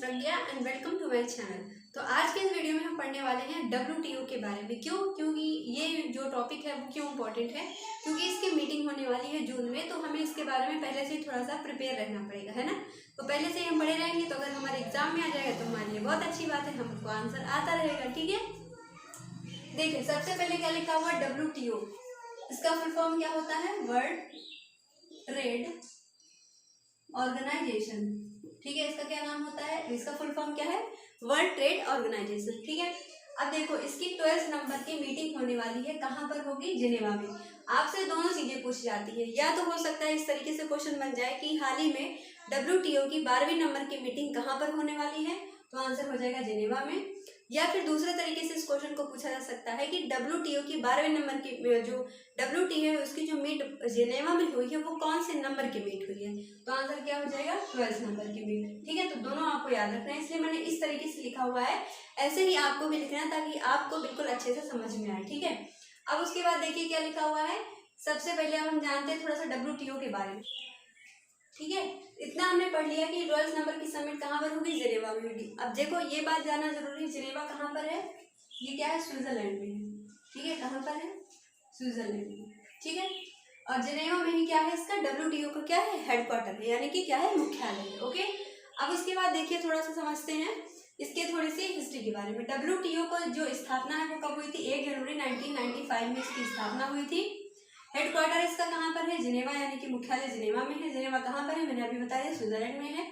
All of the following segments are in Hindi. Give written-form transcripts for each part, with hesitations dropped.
Pragya and welcome to my channel. तो आज के इस वीडियो में हम पढ़ने वाले हैं WTO के बारे में। क्योंकि ये जो टॉपिक है वो क्यों इम्पोर्टेंट है, क्योंकि इसकी मीटिंग होने वाली है जून में, तो हमें इसके बारे में पहले से ही थोड़ा सा प्रिपेयर रहना पड़ेगा, है ना। तो पहले से ही हम पढ़े रहेंगे तो अगर हमारे एग्जाम में आ जाएगा तो हमारे लिए बहुत अच्छी बात है, हमको आंसर आता रहेगा। ठीक है, देखिए सबसे पहले क्या लिखा हुआ WTO, इसका फुल फॉर्म क्या होता है? World Trade Organization. ठीक है, इसका क्या नाम होता है? इसका फुल फॉर्म क्या है? World Trade Organization. ठीक है, अब देखो इसकी 12 नंबर की मीटिंग होने वाली है, कहाँ पर होगी? जिनेवा में। आपसे दोनों चीजें पूछी जाती है, या तो हो सकता है इस तरीके से क्वेश्चन बन जाए कि हाल ही में WTO की 12वीं नंबर की मीटिंग कहाँ पर होने वाली है, तो आंसर हो जाएगा जिनेवा में। या फिर दूसरे तरीके से इस क्वेश्चन को पूछा जा सकता है कि WTO की 12वें नंबर की जो WTO है उसकी जो मीट जिनेवा में हुई है वो कौन से नंबर की मीट हुई है, तो आंसर क्या हो जाएगा? 12 नंबर की मीट। ठीक है, तो दोनों आपको याद रखना है, इसलिए मैंने इस तरीके से लिखा हुआ है, ऐसे ही आपको भी लिखना है ताकि आपको बिल्कुल अच्छे से समझ में आए। ठीक है, अब उसके बाद देखिए क्या लिखा हुआ है। सबसे पहले अब हम जानते हैं थोड़ा सा WTO के बारे में। ठीक है, इतना हमने पढ़ लिया कि 12 नंबर की समिट कहाँ पर होगी? जिनेवा में होगी। अब देखो ये बात जानना जरूरी है, जिनेवा कहाँ पर है? ये क्या है? स्विट्जरलैंड में है। ठीक है, कहाँ पर है? स्विट्जरलैंड में। ठीक है, और जिनेवा में ही क्या है? इसका WTO का क्या है? हेडक्वार्टर है, यानी कि क्या है? मुख्यालय है। ओके, अब उसके बाद देखिए थोड़ा सा समझते हैं इसके थोड़ी सी हिस्ट्री के बारे में। WTO को जो स्थापना है वो कब हुई थी? 1 जनवरी 1995 में इसकी स्थापना हुई थी। हेडक्वार्टर इसका कहाँ पर है? जिनेवा, यानी कि मुख्यालय जिनेवा में है। जिनेवा कहाँ पर है? मैंने अभी बताया, स्विट्जरलैंड में है।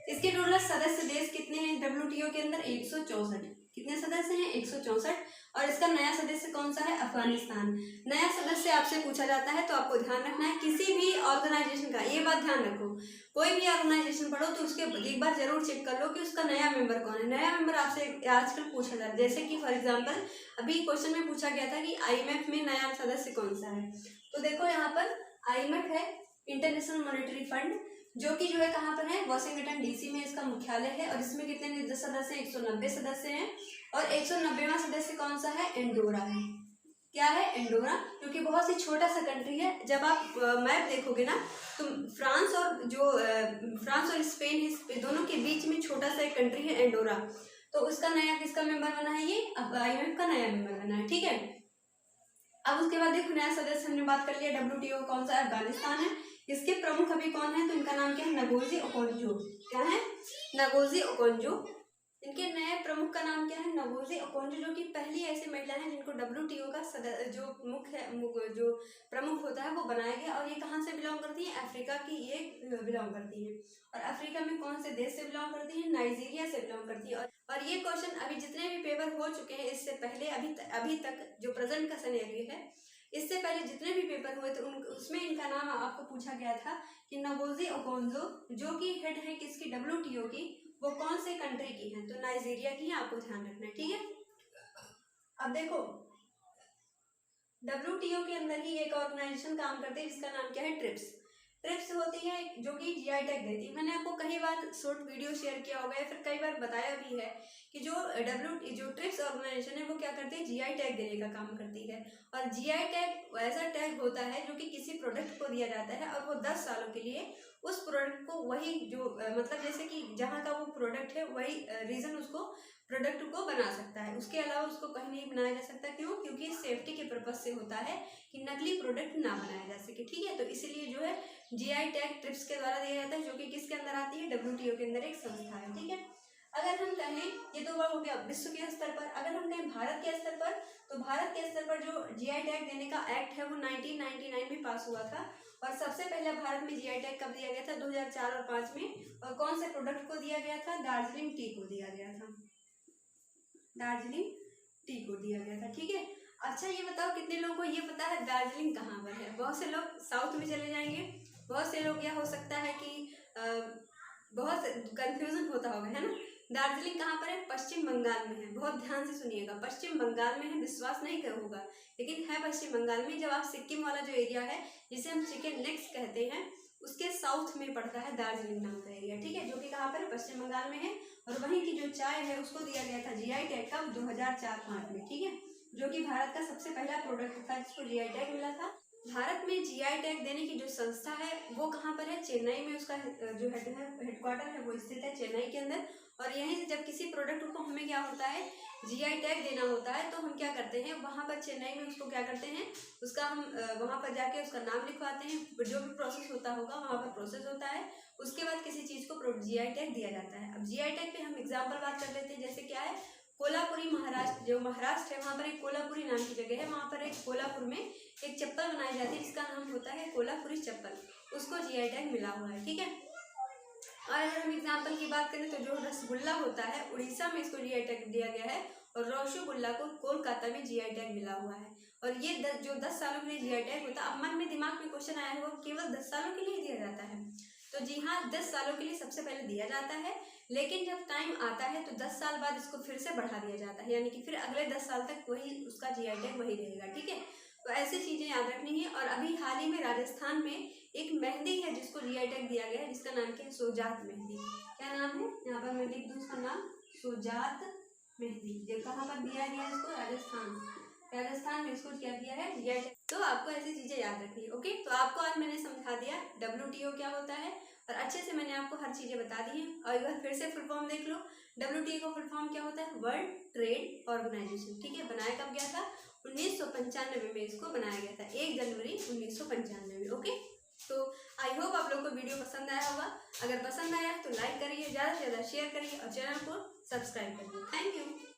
इसके टोटल सदस्य देश कितने हैं WTO के अंदर? 164। कितने सदस्य हैं? 164। और इसका नया सदस्य कौन सा है? अफगानिस्तान। नया सदस्य आपसे पूछा जाता है तो आपको ध्यान रखना है किसी भी ऑर्गेनाइजेशन का, ये बात ध्यान रखो, कोई भी ऑर्गेनाइजेशन पढ़ो तो उसके एक बार जरूर चेक कर लो कि उसका नया मेंबर कौन है। नया मेंबर आपसे आजकल पूछा जाता है, जैसे कि फॉर एग्जांपल अभी क्वेश्चन में पूछा गया था कि IMF में नया सदस्य कौन सा है, तो देखो यहाँ पर IMF है, इंटरनेशनल मॉनेटरी फंड, जो कि जो है कहाँ पर है? वॉशिंगटन DC में इसका मुख्यालय है। और इसमें कितने सदस्य हैं? 190 सदस्य हैं। और 190वां सदस्य कौन सा है? एंडोरा है। क्या है? एंडोरा, क्योंकि बहुत ही छोटा सा कंट्री है। जब आप मैप देखोगे ना तो फ्रांस और स्पेन है, दोनों के बीच में छोटा सा एक कंट्री है एंडोरा, तो उसका नया किसका मेंबर बना है? ये IMF का नया मेंबर बना है। ठीक है, अब उसके बाद देखो नया सदस्य हमने बात कर लिया WTO कौन सा है? अफगानिस्तान है। इसके प्रमुख अभी कौन है? तो इनका नाम क्या है? Ngozi Okonjo. क्या है? Ngozi Okonjo. इनके नए प्रमुख का नाम क्या है? नगोजी ओकोंजो, जो कि पहली ऐसी महिला है जिनको WTO का जो प्रमुख होता है वो बनाया गया। और ये कहाँ से बिलोंग करती है? अफ्रीका की ये बिलोंग करती है। और अफ्रीका में कौन से देश से बिलोंग करती है? नाइजीरिया से बिलोंग करती है। और ये क्वेश्चन अभी जितने भी पेपर हो चुके हैं इससे पहले, अभी तक जो प्रेजेंट का सिनेरियो है, इससे पहले जितने भी पेपर हुए थे उसमें इनका नाम आपको पूछा गया था कि नगोजी ओकोंजो, जो कि हेड है किसकी? WTO की, वो कौन से कंट्री की है? तो नाइजीरिया की है, आपको ध्यान रखना है। ठीक है, अब देखो WTO के अंदर ही एक ऑर्गेनाइजेशन काम करती है जिसका नाम क्या है? ट्रिप्स होती है, जो कि GI टैग देती है। मैंने आपको कई बार शॉर्ट वीडियो शेयर किया होगा या फिर कई बार बताया भी है कि जो ट्रिप्स ऑर्गेनाइजेशन है वो क्या करती है? GI टैग देने का काम करती है। और GI टैग ऐसा टैग होता है जो कि किसी प्रोडक्ट को दिया जाता है और वो 10 सालों के लिए उस प्रोडक्ट को वही मतलब जैसे कि जहाँ का वो प्रोडक्ट है वही रीजन उसको प्रोडक्ट को बना सकता है, उसके अलावा उसको कहीं नहीं बनाया जा सकता। क्यों? क्योंकि सेफ्टी के पर्पज से होता है कि नकली प्रोडक्ट ना बनाया जा सके। ठीक है, तो इसीलिए जो है GI टैग ट्रिप्स के द्वारा दिया जाता है, जो कि किसके अंदर आती है? WTO के अंदर एक संस्था है। ठीक है, अगर हम कहें, ये तो वो हो गया विश्व के स्तर पर। अगर हम कहें भारत के स्तर पर, तो भारत के स्तर पर जो GI टैग देने का एक्ट है वो 1999 में पास हुआ था। और सबसे पहले भारत में GI टैग कब दिया गया था? 2004 और 2005 में। और कौन से प्रोडक्ट को दिया गया था? दार्जिलिंग टी को दिया गया था। दार्जिलिंग टी को दिया गया था। ठीक है, अच्छा ये बताओ कितने लोगों को ये पता है दार्जिलिंग कहाँ पर है? बहुत से लोग साउथ में चले जाएंगे, बहुत से लोग, यह हो सकता है कि बहुत कंफ्यूजन होता होगा, है ना। दार्जिलिंग कहाँ पर है? पश्चिम बंगाल में है। बहुत ध्यान से सुनिएगा, पश्चिम बंगाल में है, विश्वास नहीं होगा लेकिन है पश्चिम बंगाल में। जब आप सिक्किम वाला जो एरिया है जिसे हम चिकन नेक्स्ट कहते हैं उसके साउथ में पड़ता है दार्जिलिंग नाम का एरिया। ठीक है, जो कि कहाँ पर है? पश्चिम बंगाल में है। और वहीं की जो चाय है उसको दिया गया था GI टैग कब? 2004-5 में। ठीक है, जो कि भारत का सबसे पहला प्रोडक्ट था जिसको GI टैग मिला था। भारत में GI टैग देने की जो संस्था है वो कहाँ पर है? चेन्नई में। उसका जो हेडक्वार्टर है वो स्थित है चेन्नई के अंदर। और यहीं से जब किसी प्रोडक्ट को हमें क्या होता है जीआई टैग देना होता है, तो हम क्या करते हैं वहाँ पर चेन्नई में उसको क्या करते हैं, उसका हम वहाँ पर जाके उसका नाम लिखवाते हैं, जो भी प्रोसेस होता होगा वहाँ पर प्रोसेस होता है, उसके बाद किसी चीज़ को जीआई टैग दिया जाता है। अब जीआई टैग पे हम एग्जाम्पल बात कर लेते हैं, जैसे क्या है कोल्हापुरी महाराष्ट्र, जो महाराष्ट्र है वहाँ पर एक कोल्हापुरी नाम की जगह है, वहाँ पर एक कोल्हापुर में एक चप्पल बनाई जाती है जिसका नाम होता है कोल्हापुरी चप्पल, उसको जीआई टैग मिला हुआ है, ठीक है। और अगर हम एग्जाम्पल की बात करें तो जो रसगुल्ला होता है उड़ीसा में इसको जीआई टैग दिया गया है, और रसगुल्ला को कोलकाता में जीआई टैग मिला हुआ है। और ये जो 10 सालों के लिए जीआई टैग होता है, अब मन में दिमाग में क्वेश्चन आया होगा केवल 10 सालों के लिए दिया जाता है, तो जी हाँ 10 सालों के लिए सबसे पहले दिया जाता है, लेकिन जब टाइम आता है तो 10 साल बाद इसको फिर से बढ़ा दिया जाता है, यानी कि फिर अगले 10 साल तक वही उसका जीआई टैग वही रहेगा, ठीक है। तो ऐसी चीज़ें याद रखनी है। और अभी हाल ही में राजस्थान में एक मेहंदी है जिसको जीआई टैग दिया गया है, जिसका नाम क्या है सोजात मेहंदी। क्या नाम है, यहाँ पर मैं लिख दूँ उसका नाम, सोजात मेहंदी। ये कहाँ पर दिया गया है इसको, राजस्थान में इसको क्या दिया है जीआई टैग। तो आपको ऐसी चीज़ें याद रखनी है, ओके। तो आपको आज मैंने समझा दिया WTO क्या होता है, और अच्छे से मैंने आपको हर चीज़ें बता दी हैं। और एक बार फिर से फुल फॉर्म देख लो, WTO का फुल फॉर्म क्या होता है, वर्ल्ड ट्रेड ऑर्गेनाइजेशन, ठीक है। बनाया कब गया था, 1995 में इसको बनाया गया था, 1 जनवरी 1995 में, ओके। तो आई होप आप लोग को वीडियो पसंद आया होगा। अगर पसंद आया तो लाइक करिए, ज़्यादा से ज़्यादा शेयर करिए और चैनल को सब्सक्राइब करिए। Thank you.